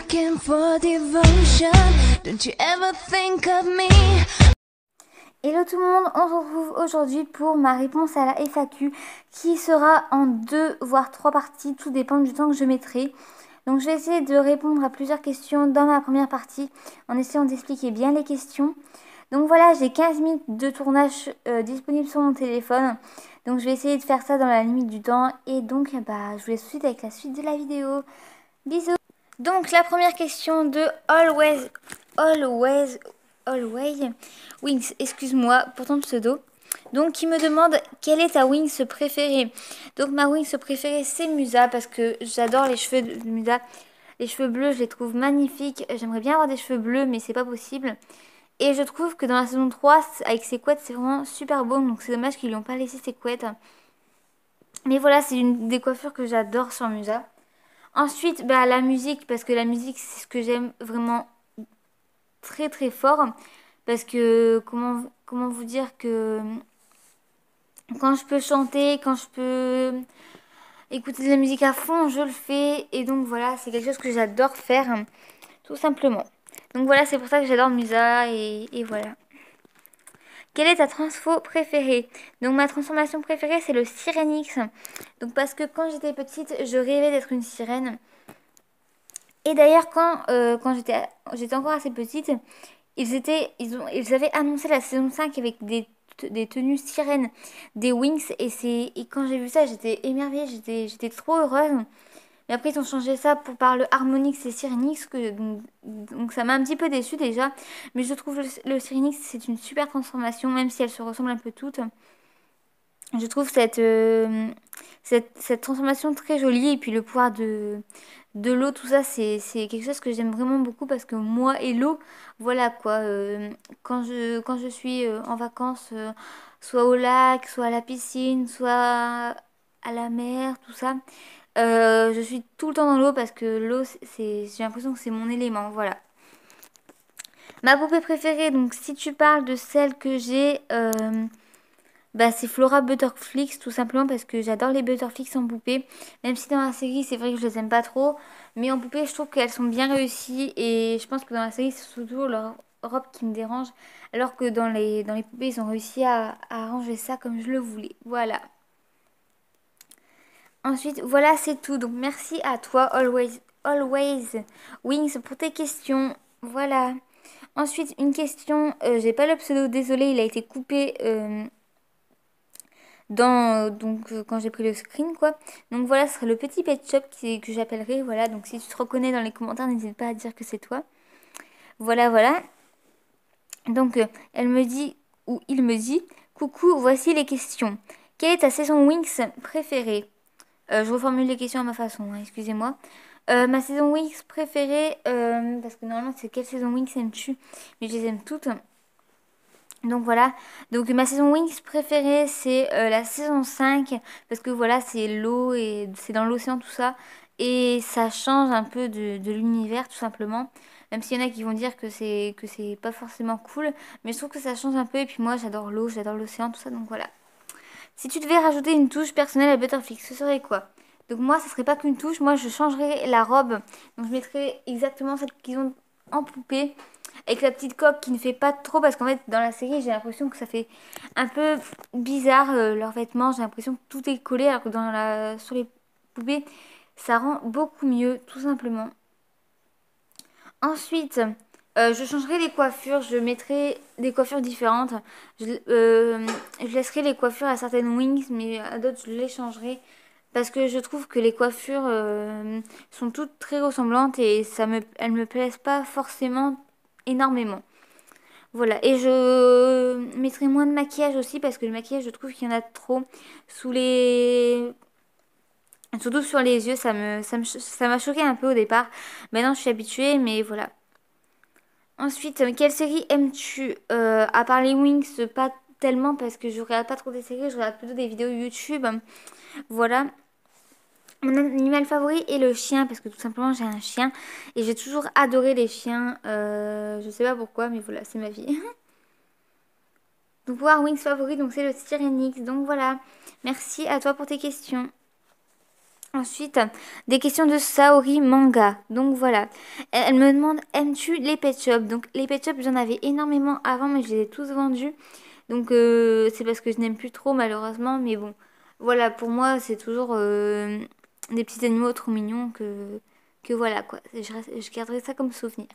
looking for devotion. Don't you ever think of me? Hello tout le monde, on se retrouve aujourd'hui pour ma réponse à la FAQ qui sera en 2 voire 3 parties, tout dépend du temps que je mettrai. Donc je vais essayer de répondre à plusieurs questions dans ma première partie en essayant d'expliquer bien les questions. Donc voilà, j'ai 15 minutes de tournage disponible sur mon téléphone. Donc je vais essayer de faire ça dans la limite du temps. Et donc je vous laisse tout de suite avec la suite de la vidéo. Bisous. Donc la première question de Always Wings, excuse-moi pour ton pseudo. Donc qui me demande quelle est ta Wings préférée. Donc ma Wings préférée c'est Musa parce que j'adore les cheveux de Musa. Les cheveux bleus je les trouve magnifiques. J'aimerais bien avoir des cheveux bleus mais c'est pas possible. Et je trouve que dans la saison 3 avec ses couettes c'est vraiment super beau. Donc c'est dommage qu'ils lui ont pas laissé ses couettes. Mais voilà, c'est une des coiffures que j'adore sur Musa. Ensuite la musique, parce que la musique c'est ce que j'aime vraiment très très fort. Parce que comment vous dire que quand je peux chanter, quand je peux écouter de la musique à fond, je le fais. Et donc voilà, c'est quelque chose que j'adore faire, tout simplement. Donc voilà, c'est pour ça que j'adore Musa et voilà. Quelle est ta transfo préférée? Donc ma transformation préférée c'est le Sirenix. Donc parce que quand j'étais petite, je rêvais d'être une sirène. Et d'ailleurs quand j'étais encore assez petite, ils avaient annoncé la saison 5 avec des tenues sirènes, des wings. Et quand j'ai vu ça, j'étais émerveillée, j'étais trop heureuse. Mais après, ils ont changé ça par le Harmonix et Syrinx. Donc ça m'a un petit peu déçue déjà. Mais je trouve le Syrinx, c'est une super transformation, même si elles se ressemblent un peu toutes. Je trouve cette transformation très jolie. Et puis le pouvoir de l'eau, tout ça, c'est quelque chose que j'aime vraiment beaucoup. Parce que moi et l'eau, voilà quoi. Quand je suis en vacances, soit au lac, soit à la piscine, soit à la mer, tout ça. Je suis tout le temps dans l'eau parce que l'eau, j'ai l'impression que c'est mon élément, voilà. Ma poupée préférée, donc si tu parles de celle que j'ai, c'est Flora Butterflix, tout simplement parce que j'adore les Butterflix en poupée. Même si dans la série, c'est vrai que je les aime pas trop, mais en poupée, je trouve qu'elles sont bien réussies et je pense que dans la série, c'est surtout leur robe qui me dérange, alors que dans les poupées, ils ont réussi à arranger ça comme je le voulais, voilà. Ensuite, voilà, c'est tout. Donc, merci à toi, Always Wings, pour tes questions. Voilà. Ensuite, une question. J'ai pas le pseudo, désolé, il a été coupé quand j'ai pris le screen, quoi. Donc, voilà, ce serait le petit pet shop que j'appellerai. Voilà. Donc, si tu te reconnais dans les commentaires, n'hésite pas à dire que c'est toi. Voilà, voilà. Donc, elle me dit, ou il me dit, coucou, voici les questions. Quelle est ta saison Wings préférée? Je reformule les questions à ma façon, hein, excusez-moi. Ma saison Wings préférée, parce que normalement c'est quelle saison Wings aimes-tu? Mais je les aime toutes. Donc voilà. Donc ma saison Wings préférée c'est la saison 5. Parce que voilà, c'est l'eau et c'est dans l'océan tout ça. Et ça change un peu de l'univers tout simplement. Même s'il y en a qui vont dire que c'est pas forcément cool. Mais je trouve que ça change un peu. Et puis moi j'adore l'eau, j'adore l'océan, tout ça. Donc voilà. Si tu devais rajouter une touche personnelle à Butterflix, ce serait quoi? Donc moi, ça serait pas qu'une touche. Moi, je changerais la robe. Donc je mettrais exactement celle qu'ils ont en poupée. Avec la petite coque qui ne fait pas trop. Parce qu'en fait, dans la série, j'ai l'impression que ça fait un peu bizarre leurs vêtements. J'ai l'impression que tout est collé. Alors que sur les poupées, ça rend beaucoup mieux, tout simplement. Ensuite, je changerai les coiffures. Je mettrai des coiffures différentes. Je laisserai les coiffures à certaines wings, mais à d'autres, je les changerai. Parce que je trouve que les coiffures sont toutes très ressemblantes et elles me plaisent pas forcément énormément. Voilà, et je mettrai moins de maquillage aussi parce que le maquillage, je trouve qu'il y en a trop sous les... Surtout sur les yeux, ça m'a choqué un peu au départ. Maintenant, je suis habituée, mais voilà. Ensuite, quelle série aimes-tu? À part les Wings, pas tellement parce que je regarde pas trop des séries, je regarde plutôt des vidéos YouTube. Voilà. Mon animal favori est le chien parce que tout simplement j'ai un chien et j'ai toujours adoré les chiens. Je sais pas pourquoi, mais voilà, c'est ma vie. Donc voir Wings favori, donc c'est le Sirenix. Donc voilà, merci à toi pour tes questions. Ensuite, des questions de Saori Manga. Donc voilà. Elle me demande, aimes-tu les pet shops? Donc les pet shops, j'en avais énormément avant, mais je les ai tous vendus. Donc c'est parce que je n'aime plus trop malheureusement. Mais bon, voilà, pour moi, c'est toujours des petits animaux trop mignons que voilà quoi. Je garderai ça comme souvenir.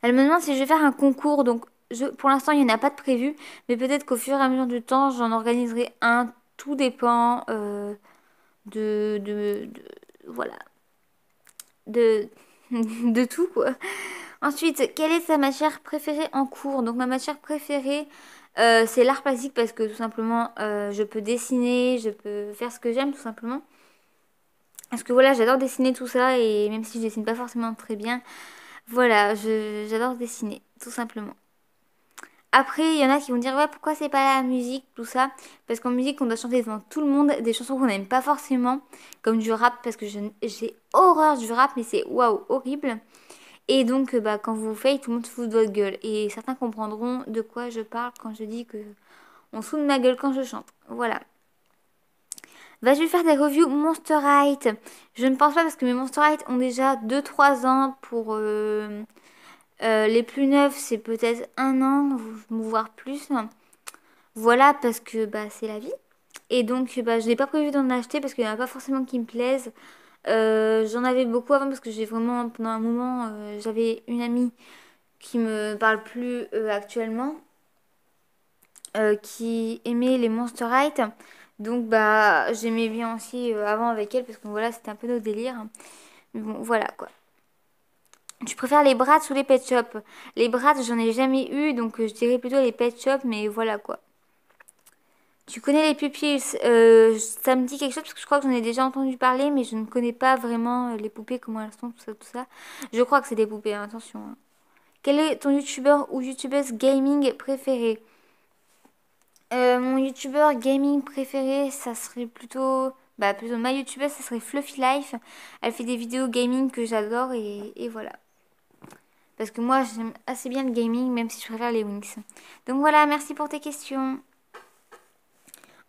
Elle me demande si je vais faire un concours. Donc pour l'instant, il n'y en a pas de prévu. Mais peut-être qu'au fur et à mesure du temps, j'en organiserai un. Tout dépend. Voilà, de, de tout quoi. Ensuite, quelle est ta matière préférée en cours? Donc ma matière préférée, c'est l'art plastique parce que tout simplement, je peux dessiner, je peux faire ce que j'aime tout simplement. Parce que voilà, j'adore dessiner tout ça et même si je dessine pas forcément très bien, voilà, j'adore dessiner tout simplement. Après, il y en a qui vont dire, ouais, pourquoi c'est pas la musique, tout ça? Parce qu'en musique, on doit chanter devant tout le monde des chansons qu'on n'aime pas forcément, comme du rap, parce que j'ai horreur du rap, mais c'est waouh, horrible. Et donc, bah, quand vous faites, tout le monde se fout de votre gueule. Et certains comprendront de quoi je parle quand je dis que on se fout de ma gueule quand je chante. Voilà. Vas-tu faire des reviews Monster High? Je ne pense pas parce que mes Monster High ont déjà 2-3 ans pour... les plus neufs, c'est peut-être 1 an, voire plus. Voilà, parce que bah, c'est la vie. Et donc, bah, je n'ai pas prévu d'en acheter parce qu'il n'y en a pas forcément qui me plaisent. J'en avais beaucoup avant parce que j'ai vraiment, pendant un moment, j'avais une amie qui me parle plus actuellement, qui aimait les Monster High. Donc, bah, j'aimais bien aussi avant avec elle parce que voilà, c'était un peu nos délires. Mais bon, voilà quoi. Tu préfères les Bratz ou les Pet Shop? Les Bratz, j'en ai jamais eu, donc je dirais plutôt les Pet Shop, mais voilà quoi. Tu connais les pupilles? Ça me dit quelque chose parce que je crois que j'en ai déjà entendu parler, mais je ne connais pas vraiment les poupées, comment elles sont, tout ça, tout ça. Je crois que c'est des poupées, hein, attention, hein. Quel est ton youtubeur ou youtubeuse gaming préféré? Mon youtubeur gaming préféré, ça serait plutôt... Bah, plutôt ma youtubeuse, ça serait Fluffy Life. Elle fait des vidéos gaming que j'adore et voilà. Parce que moi, j'aime assez bien le gaming, même si je préfère les Wings. Donc voilà, merci pour tes questions.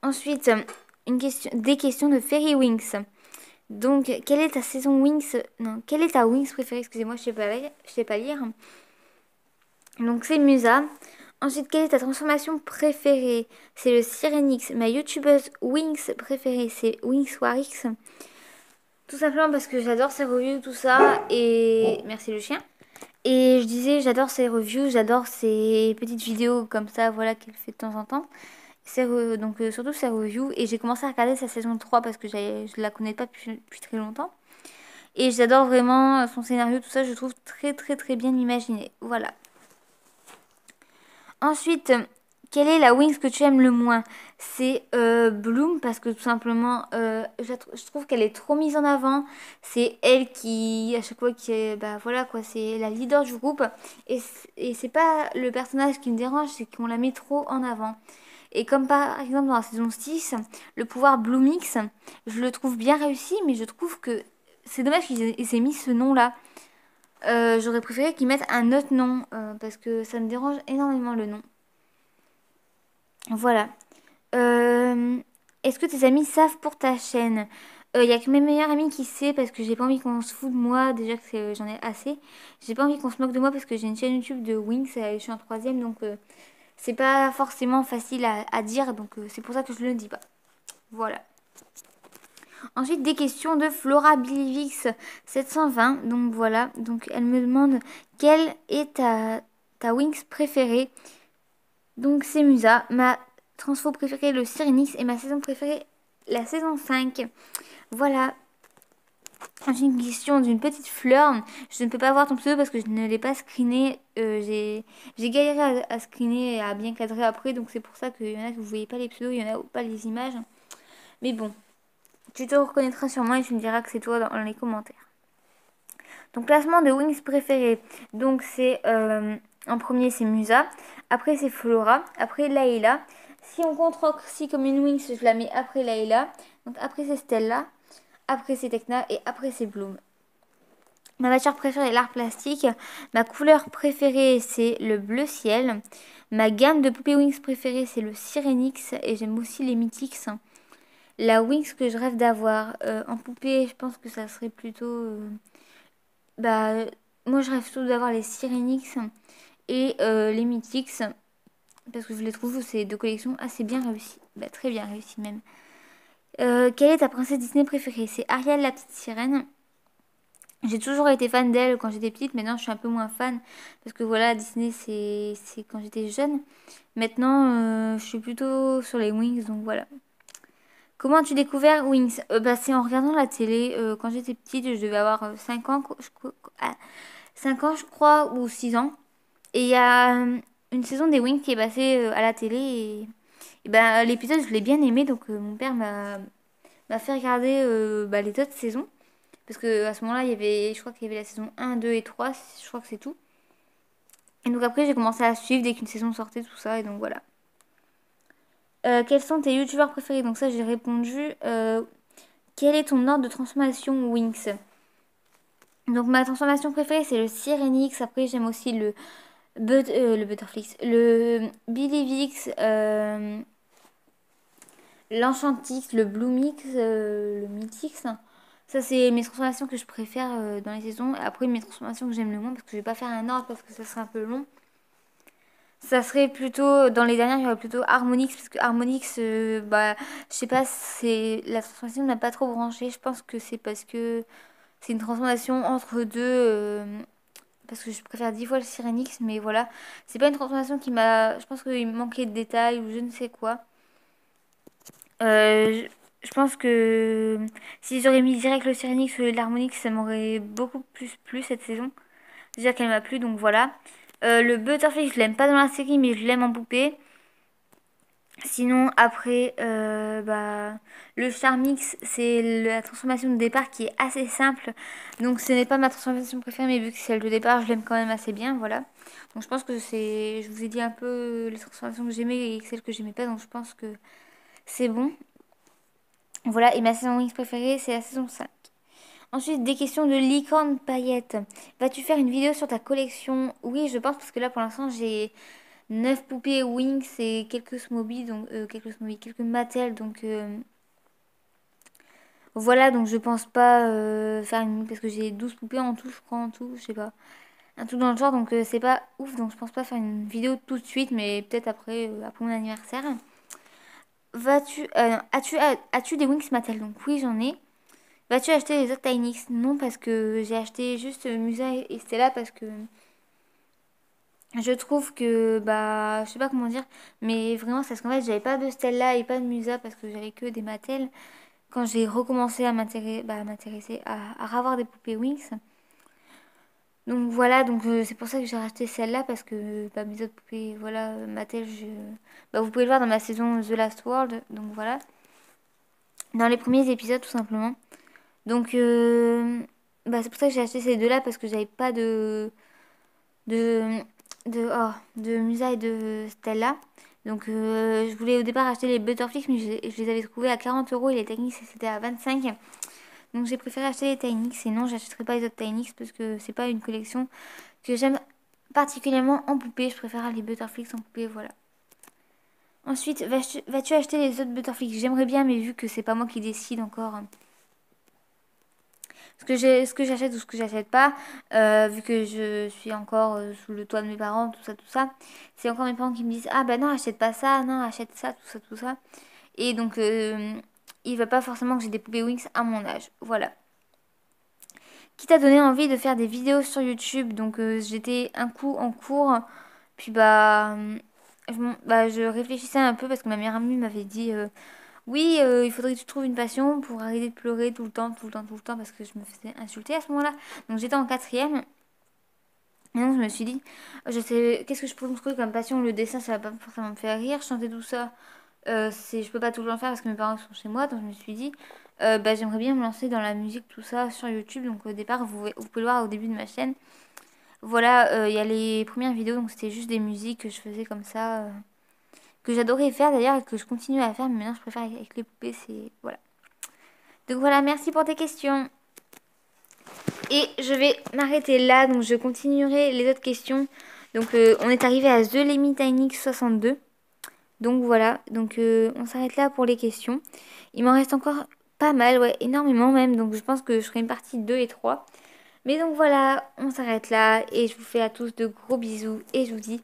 Ensuite, des questions de Fairy Wings. Donc, quelle est ta saison Wings? Non, quelle est ta Wings préférée? Excusez-moi, je sais pas lire. Donc, c'est Musa. Ensuite, quelle est ta transformation préférée? C'est le Sirenix. Ma youtubeuse Wings préférée, c'est Wings Warix. Tout simplement parce que j'adore ses reviews, tout ça. Et merci le chien. Et je disais, j'adore ses reviews, j'adore ses petites vidéos comme ça, voilà, qu'elle fait de temps en temps. Donc surtout ses reviews. Et j'ai commencé à regarder sa saison 3 parce que je la connais pas depuis très longtemps. Et j'adore vraiment son scénario, tout ça, je trouve très très très bien imaginé. Voilà. Ensuite, quelle est la Wings que tu aimes le moins? C'est Bloom parce que tout simplement, je trouve qu'elle est trop mise en avant. C'est elle qui, à chaque fois, qui est, bah voilà quoi, c'est la leader du groupe. Et c'est pas le personnage qui me dérange, c'est qu'on la met trop en avant. Et comme par exemple dans la saison 6, le pouvoir Bloomix, je le trouve bien réussi, mais je trouve que c'est dommage qu'ils aient mis ce nom-là. J'aurais préféré qu'ils mettent un autre nom parce que ça me dérange énormément le nom. Voilà. Est-ce que tes amis savent pour ta chaîne? Il y a que mes meilleurs amis qui sait parce que j'ai pas envie qu'on se fout de moi. Déjà que j'en ai assez. J'ai pas envie qu'on se moque de moi parce que j'ai une chaîne YouTube de Wings. Je suis en troisième donc c'est pas forcément facile à dire. Donc c'est pour ça que je le dis pas. Voilà. Ensuite, des questions de Flora Bilivix 720. Donc voilà. Donc elle me demande quelle est ta Wings préférée. Donc c'est Musa. Ma transfo préférée, le Sirenix. Et ma saison préférée, la saison 5. Voilà. Ensuite, une question d'une petite fleur. Je ne peux pas voir ton pseudo parce que je ne l'ai pas screené. J'ai galéré à screener et à bien cadrer après. Donc c'est pour ça qu'il y en a que vous voyez pas les pseudos, il y en a pas les images. Mais bon. Tu te reconnaîtras sûrement et tu me diras que c'est toi dans les commentaires. Donc classement de Wings préférés. Donc c'est en premier c'est Musa. Après c'est Flora. Après Layla. Si on compte Roxy comme une Wings, je la mets après Layla. Donc après c'est Stella. Après c'est Tekna. Et après c'est Bloom. Ma matière préférée est l'art plastique. Ma couleur préférée c'est le bleu ciel. Ma gamme de poupées Wings préférée c'est le Sirenix. Et j'aime aussi les Mythics. La Wings que je rêve d'avoir en poupée, je pense que ça serait plutôt... bah, moi, je rêve surtout d'avoir les Sirenix et les Mythics. Parce que je les trouve, ces deux collections assez bien réussies. Bah, très bien réussies même. Quelle est ta princesse Disney préférée? C'est Ariel la petite sirène. J'ai toujours été fan d'elle quand j'étais petite. Maintenant, je suis un peu moins fan. Parce que voilà, Disney, c'est quand j'étais jeune. Maintenant, je suis plutôt sur les Wings. Donc voilà. Comment as-tu découvert Wings? Bah, c'est en regardant la télé. Quand j'étais petite, je devais avoir 5 ans, 5 ans, je crois, ou 6 ans. Et il y a une saison des Wings qui est passée à la télé. Et ben, l'épisode, je l'ai bien aimé. Donc, mon père m'a fait regarder bah, les autres saisons. Parce que à ce moment-là, il y avait, je crois qu'il y avait la saison 1, 2 et 3. Je crois que c'est tout. Et donc, après, j'ai commencé à suivre dès qu'une saison sortait, tout ça. Et donc, voilà. Quels sont tes youtubeurs préférés? Donc ça j'ai répondu. Quel est ton ordre de transformation Wings? Donc ma transformation préférée c'est le Sirenix. Après j'aime aussi le Butterflix, le Billivix, l'Enchantix, le Bloomix, le Mythix. Ça c'est mes transformations que je préfère dans les saisons. Et après mes transformations que j'aime le moins parce que je vais pas faire un ordre parce que ça serait un peu long. Ça serait plutôt, dans les dernières, il y aurait plutôt Harmonix, parce que Harmonix, bah, je sais pas, c'est la transformation n'a pas trop branché. Je pense que c'est parce que c'est une transformation entre deux, parce que je préfère 10 fois le Sirenix, mais voilà. C'est pas une transformation qui m'a, je pense qu'il me manquait de détails ou je ne sais quoi. Je pense que si j'aurais mis direct le Sirenix ou l'Harmonix, ça m'aurait beaucoup plus plu cette saison. Déjà qu'elle m'a plu, donc voilà. Le Butterfly, je l'aime pas dans la série, mais je l'aime en poupée. Sinon, après, bah, le Charmix, c'est la transformation de départ qui est assez simple. Donc, ce n'est pas ma transformation préférée, mais vu que c'est celle de départ, je l'aime quand même assez bien, voilà. Donc, je pense que c'est... Je vous ai dit un peu les transformations que j'aimais et celles que j'aimais pas, donc je pense que c'est bon. Voilà, et ma saison Wings préférée, c'est la saison 5. Ensuite, des questions de licorne paillette. Vas-tu faire une vidéo sur ta collection? Oui, je pense, parce que là, pour l'instant, j'ai 9 poupées Wings et quelques Smoby, donc quelques Mattel, donc voilà, donc je pense pas faire une... Parce que j'ai 12 poupées en tout, je crois, en tout, je sais pas. Un tout dans le genre, donc c'est pas ouf, donc je pense pas faire une vidéo tout de suite, mais peut-être après, après mon anniversaire. As-tu des Wings Mattel? Donc oui, j'en ai. Vas-tu acheter les autres Tynix? Non, parce que j'ai acheté juste Musa et Stella parce que je trouve que, bah, je sais pas comment dire, mais vraiment, c'est parce qu'en fait, j'avais pas de Stella et pas de Musa parce que j'avais que des Mattel. Quand j'ai recommencé à m'intéresser à avoir des poupées Wings. Donc voilà, donc c'est pour ça que j'ai racheté celle-là parce que bah, mes autres poupées, voilà, Mattel, bah, vous pouvez le voir dans ma saison The Last World, donc voilà. Dans les premiers épisodes, tout simplement. Donc, bah, c'est pour ça que j'ai acheté ces deux-là parce que j'avais pas de, de Musa et de Stella. Donc, je voulais au départ acheter les Butterflies, mais je les avais trouvés à 40 euros et les Tynix c'était à 25. Donc, j'ai préféré acheter les Tynix. Sinon, j'achèterai pas les autres Tynix parce que c'est pas une collection que j'aime particulièrement en poupée. Je préfère les Butterflies en poupée, voilà. Ensuite, vas-tu acheter les autres Butterflies? J'aimerais bien, mais vu que c'est pas moi qui décide encore ce que j'achète ou ce que j'achète pas, vu que je suis encore sous le toit de mes parents, tout ça, c'est encore mes parents qui me disent ah bah non achète pas ça, non achète ça, tout ça. Et donc il va pas forcément que j'ai des poupées Wings à mon âge, voilà. Qui t'a donné envie de faire des vidéos sur YouTube? Donc j'étais un coup en cours, puis je réfléchissais un peu parce que ma meilleure amie m'avait dit oui, il faudrait que tu trouves une passion pour arrêter de pleurer tout le temps, parce que je me faisais insulter à ce moment-là. Donc j'étais en quatrième. Et donc je me suis dit, je sais, qu'est-ce que je pourrais me trouver comme passion? Le dessin, ça va pas forcément me faire rire. Chanter tout ça, je peux pas tout le temps faire parce que mes parents sont chez moi. Donc je me suis dit, bah, j'aimerais bien me lancer dans la musique, tout ça, sur YouTube. Donc au départ, vous pouvez le voir au début de ma chaîne. Voilà, il y a les premières vidéos, donc c'était juste des musiques que je faisais comme ça. Que j'adorais faire d'ailleurs et que je continue à faire, mais maintenant je préfère avec les poupées, c'est... Voilà. Donc voilà, merci pour tes questions. Et je vais m'arrêter là, donc je continuerai les autres questions. Donc on est arrivé à The Lemmy Tiny 62. Donc voilà, donc on s'arrête là pour les questions. Il m'en reste encore pas mal, ouais, énormément même. Donc je pense que je ferai une partie 2 et 3. Mais donc voilà, on s'arrête là et je vous fais à tous de gros bisous et je vous dis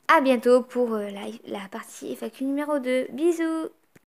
à bientôt pour la partie FAQ numéro 2. Bisous!